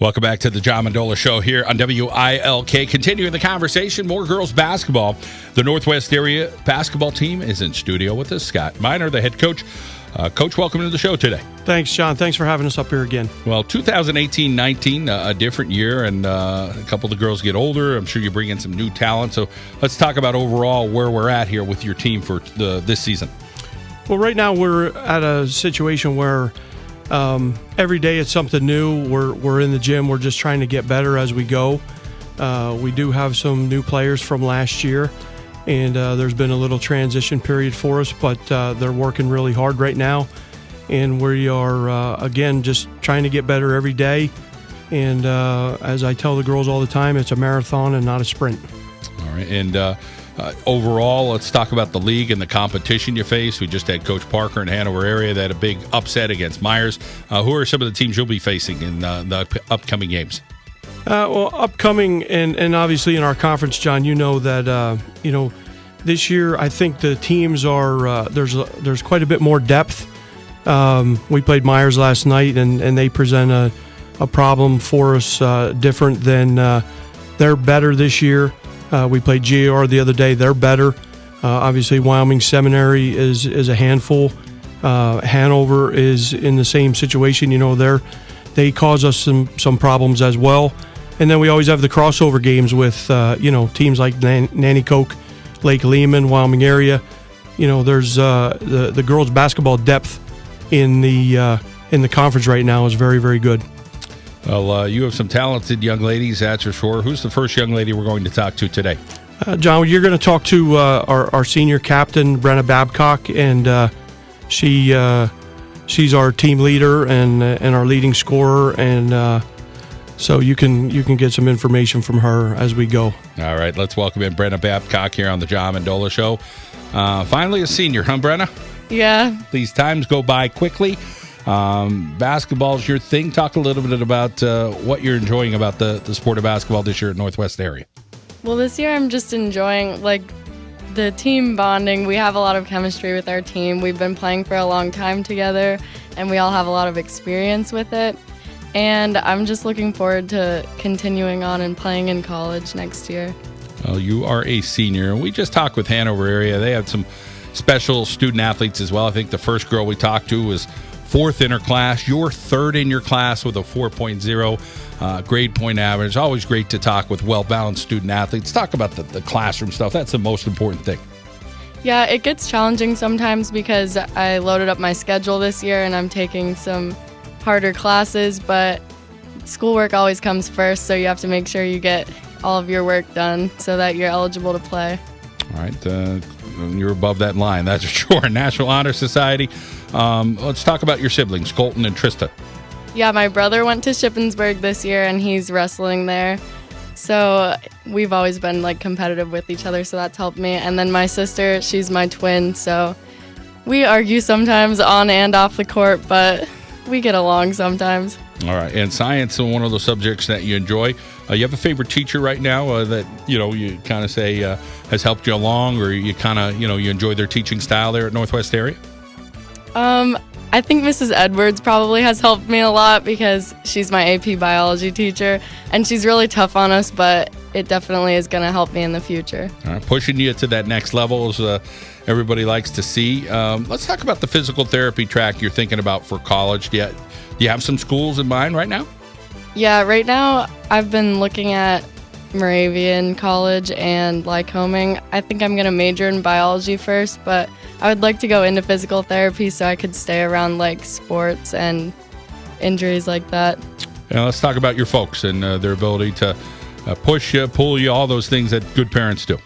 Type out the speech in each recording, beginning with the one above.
Welcome back to the John Mendoloa Show here on WILK. Continuing the conversation, more girls basketball. The Northwest area basketball team is in studio with us. Scott Miner, the head coach. Coach, welcome to the show today. Thanks, John. Thanks for having us up here again. Well, 2018-19, a different year, and a couple of the girls get older. I'm sure you bring in some new talent. So let's talk about overall where we're at here with your team for this season. Well, right now we're at a situation where every day it's something new. We're in the gym. We're just trying to get better as we go. We do have some new players from last year, and there's been a little transition period for us, but they're working really hard right now. And we are, again, just trying to get better every day. And as I tell the girls all the time, it's a marathon and not a sprint. All right. And overall, let's talk about the league and the competition you face. We just had Coach Parker in Hanover area that had a big upset against Myers. Who are some of the teams you'll be facing in the upcoming games? Well, upcoming and obviously in our conference, John, you know that this year I think the teams are there's quite a bit more depth. We played Myers last night, and they present a problem for us different than they're better this year. We played GAR the other day. They're better. Obviously, Wyoming Seminary is a handful. Hanover is in the same situation. They cause us some problems as well. And then we always have the crossover games with teams like Nanticoke, Lake Lehman, Wyoming area. There's the girls' basketball depth in the conference right now is very, very good. Well, you have some talented young ladies, that's for sure. Who's the first young lady we're going to talk to today? John, you're going to talk to our senior captain, Brenna Babcock, and she's our team leader and our leading scorer, and so you can get some information from her as we go. All right, let's welcome in Brenna Babcock here on the John Mendoloa Show. Finally a senior, huh, Brenna? Yeah. These times go by quickly. Basketball's your thing. Talk a little bit about what you're enjoying about the sport of basketball this year at Northwest area. Well, this year I'm just enjoying the team bonding. We have a lot of chemistry with our team. We've been playing for a long time together, and we all have a lot of experience with it. And I'm just looking forward to continuing on and playing in college next year. Well, you are a senior, and we just talked with Hanover area. They have some special student athletes as well. I think the first girl we talked to was fourth in her class. You're third in your class with a 4.0 grade point average. Always great to talk with well-balanced student athletes. Talk about the classroom stuff. That's the most important thing. Yeah, it gets challenging sometimes because I loaded up my schedule this year and I'm taking some harder classes, but schoolwork always comes first, so you have to make sure you get all of your work done so that you're eligible to play. All right, you're above that line, that's for sure. National Honor Society. Let's talk about your siblings, Colton and Trista. Yeah, my brother went to Shippensburg this year, and he's wrestling there. So we've always been competitive with each other, so that's helped me. And then my sister, she's my twin, so we argue sometimes on and off the court, but we get along sometimes. All right, and science is one of those subjects that you enjoy. You have a favorite teacher right now that you kind of say has helped you along, or you kind of you enjoy their teaching style there at Northwest area? I think Mrs. Edwards probably has helped me a lot because she's my AP biology teacher, and she's really tough on us, but it definitely is going to help me in the future. All right, pushing you to that next level as everybody likes to see. Let's talk about the physical therapy track you're thinking about for college. Do you have some schools in mind right now? Yeah, right now I've been looking at Moravian College and Lycoming. I think I'm going to major in biology first, but I would like to go into physical therapy so I could stay around sports and injuries like that. Now let's talk about your folks and their ability to push you, pull you, all those things that good parents do.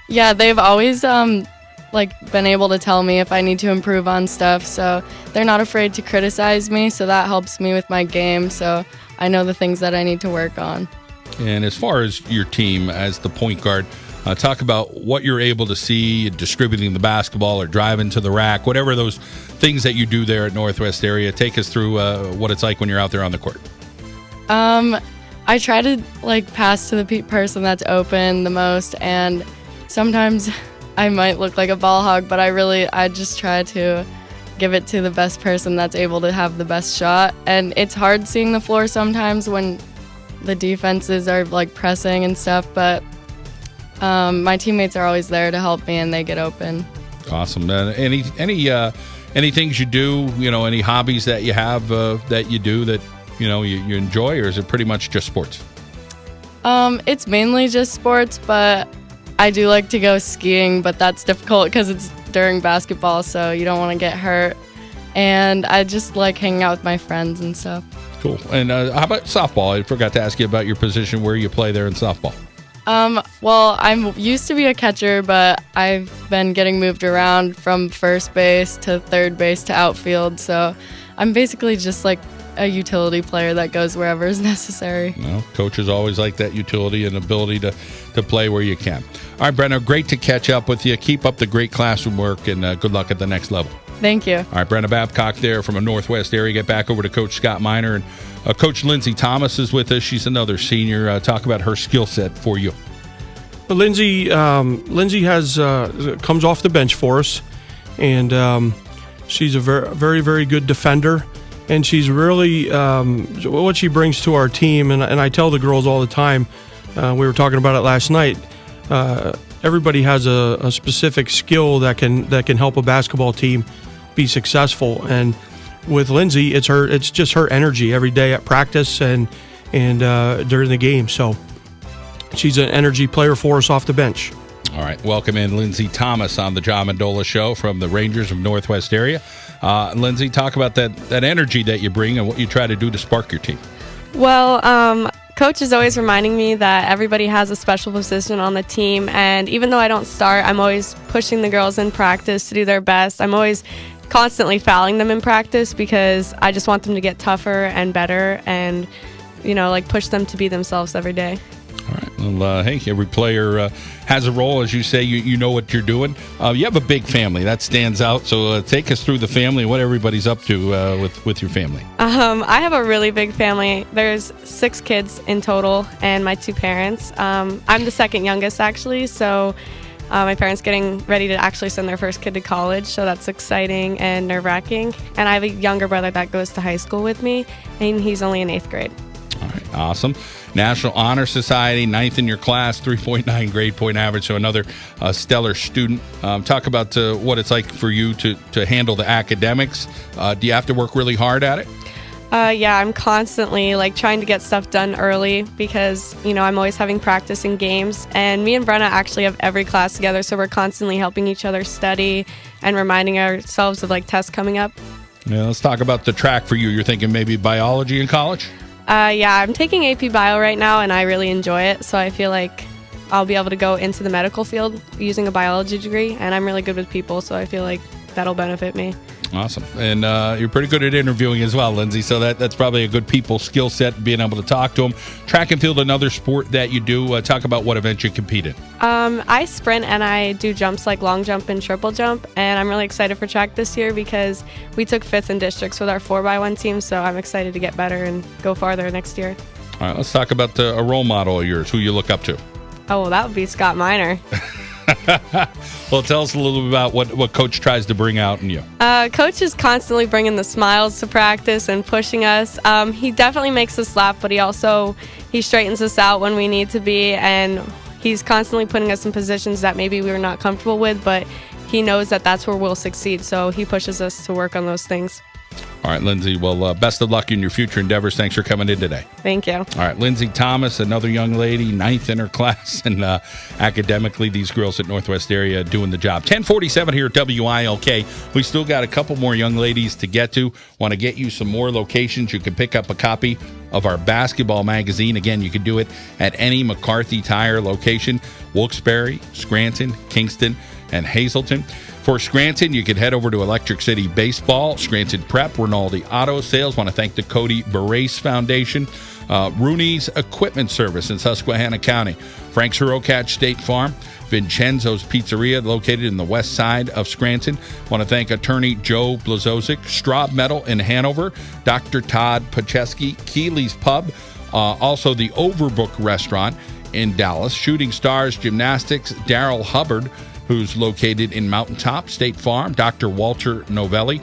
Yeah, they've always been able to tell me if I need to improve on stuff, so they're not afraid to criticize me, so that helps me with my game, so I know the things that I need to work on. And as far as your team as the point guard, talk about what you're able to see distributing the basketball or driving to the rack, whatever those things that you do there at Northwest area. Take us through what it's like when you're out there on the court. I try to pass to the person that's open the most, and sometimes I might look like a ball hog, but I just try to give it to the best person that's able to have the best shot. And it's hard seeing the floor sometimes when the defenses are like pressing and stuff, but my teammates are always there to help me and they get open. Awesome. Any things you do, any hobbies that you have that you do that, you enjoy, or is it pretty much just sports? It's mainly just sports, but I do like to go skiing, but that's difficult because it's during basketball, so you don't want to get hurt. And I just like hanging out with my friends and stuff. Cool. And how about softball? I forgot to ask you about your position, where you play there in softball. Well, I used to be a catcher, but I've been getting moved around from first base to third base to outfield, so I'm basically just like a utility player that goes wherever is necessary. Well, coaches always like that utility and ability to play where you can. All right, Brenna, great to catch up with you. Keep up the great classroom work, and good luck at the next level. Thank you. All right, Brenna Babcock there from a Northwest area. Get back over to Coach Scott Miner. And Coach Lindsay Thomas is with us. She's another senior. Talk about her skill set for you. Well, Lindsay has comes off the bench for us, and she's a very, very good defender. And she's really what she brings to our team. And I tell the girls all the time. We were talking about it last night. Everybody has a specific skill that can help a basketball team be successful. And with Lindsay, it's just her energy every day at practice and during the game. So she's an energy player for us off the bench. All right, welcome in Lindsay Thomas on the John Mendoloa Show from the Rangers of Northwest area. Lindsay, talk about that energy that you bring and what you try to do to spark your team. Well, Coach is always reminding me that everybody has a special position on the team, and even though I don't start, I'm always pushing the girls in practice to do their best. I'm always constantly fouling them in practice because I just want them to get tougher and better and, push them to be themselves every day. All right. Well, hey, every player has a role. As you say, you know what you're doing. You have a big family. That stands out. So take us through the family and what everybody's up to with your family. I have a really big family. There's 6 kids in total and my 2 parents. I'm the second youngest, actually. So my parents getting ready to actually send their first kid to college. So that's exciting and nerve-wracking. And I have a younger brother that goes to high school with me, and he's only in 8th grade. All right, awesome. National Honor Society, 9th in your class, 3.9 grade point average, so another stellar student. Talk about what it's like for you to handle the academics. Do you have to work really hard at it? Yeah, I'm constantly trying to get stuff done early because, I'm always having practice and games. And me and Brenna actually have every class together, so we're constantly helping each other study and reminding ourselves of tests coming up. Yeah, let's talk about the track for you. You're thinking maybe biology in college? Yeah, I'm taking AP Bio right now, and I really enjoy it. So I feel like I'll be able to go into the medical field using a biology degree, and I'm really good with people, so I feel like that'll benefit me. Awesome. And you're pretty good at interviewing as well, Lindsay, so that's probably a good people skill set, being able to talk to them. Track and field, another sport that you do. Talk about what event you compete in. I sprint and I do jumps like long jump and triple jump, and I'm really excited for track this year because we took 5th in districts with our 4x1 team, so I'm excited to get better and go farther next year. All right, let's talk about a role model of yours, who you look up to. Oh, well, that would be Scott Miner. Well, tell us a little bit about what Coach tries to bring out in you. Coach is constantly bringing the smiles to practice and pushing us. He definitely makes us laugh, but he straightens us out when we need to be, and he's constantly putting us in positions that maybe we were not comfortable with, but he knows that that's where we'll succeed, so he pushes us to work on those things. All right, Lindsay. Well, best of luck in your future endeavors. Thanks for coming in today. Thank you. All right, Lindsay Thomas, another young lady, 9th in her class, and academically, these girls at Northwest area doing the job. 10:47 here at WILK. We still got a couple more young ladies to get to. Want to get you some more locations. You can pick up a copy of our basketball magazine. Again, you can do it at any McCarthy Tire location: Wilkes-Barre, Scranton, Kingston, and Hazleton. For Scranton, you can head over to Electric City Baseball, Scranton Prep, Rinaldi Auto Sales. Want to thank the Cody Barace Foundation, Rooney's Equipment Service in Susquehanna County, Frank's Hurricane State Farm, Vincenzo's Pizzeria, located in the west side of Scranton. Want to thank attorney Joe Blazovic, Straub Metal in Hanover, Dr. Todd Pacheski, Keeley's Pub, also the Overbook Restaurant in Dallas, Shooting Stars Gymnastics, Daryl Hubbard, who's located in Mountaintop, State Farm, Dr. Walter Novelli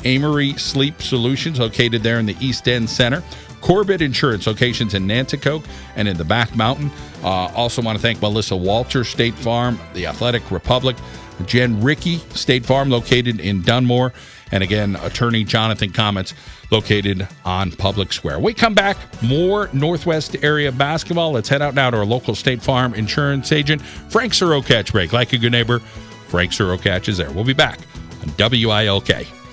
Amory Sleep Solutions, located there in the East End Center. Corbett Insurance, locations in Nanticoke and in the Back Mountain. Also want to thank Melissa Walter, State Farm, the Athletic Republic, Jen Rickey, State Farm, located in Dunmore, and again, attorney Jonathan Comets, located on Public Square. We come back, more Northwest area basketball. Let's head out now to our local State Farm insurance agent, Frank Surokatch break. Like a good neighbor, Frank Surokatch is there. We'll be back on WILK.